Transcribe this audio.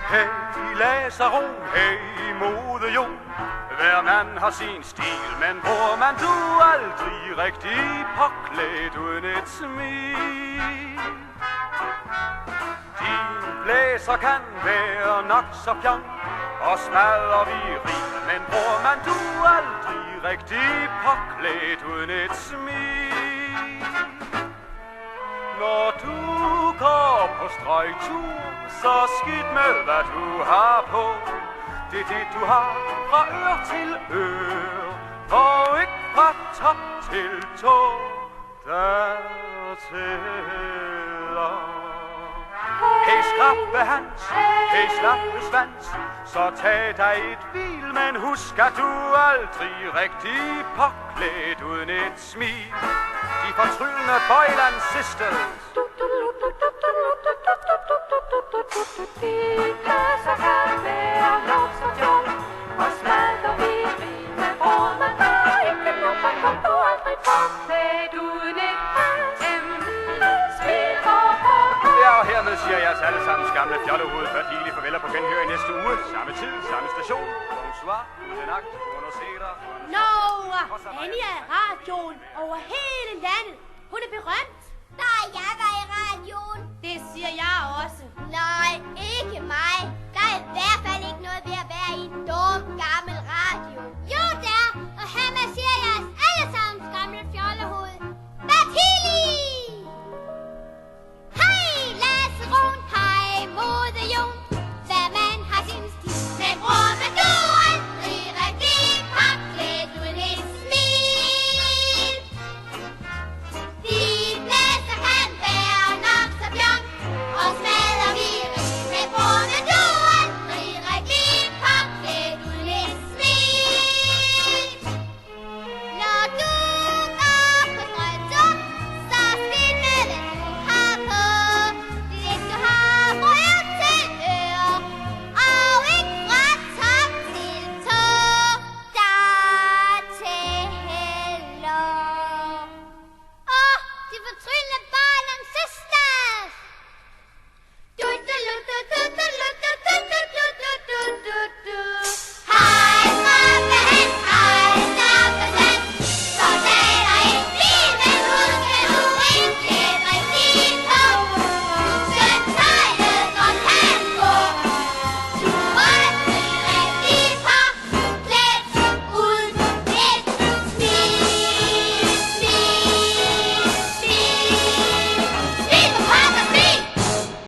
Hey, Lazaro, hey, modejol. Hver mand har sin stil, men hvor man du aldrig rigtig påklædt uden et smil. Din blæser kan være nok så fjong og smadrer viril, men hvor man du aldrig rigtig påklædt uden et smil. Når du går på strøgtur, så skidt med hvad du har på. Det er det du har fra ør til øre, og ikke fra top til tå, der tæller. Hey skrappe Hans, hey slappe Svans, så tag dig et hvil, men husk at du aldrig rigtig påklædt uden et smil. De fortryllende Bøjlands Sisters. De klasser kan være nok så tung, og smadrer viril, men hvor man der ikke nok, så kom du aldrig påklædt uden et smil på. Ja, og hermed siger jeg til alle sammen gamle fjollehoved, fertile farveler på genhør i næste uge. Samme tid, samme station. Bonsoir, goedenacht, buonasera. Nå, Anja radioen over hele landet. Hun er berømt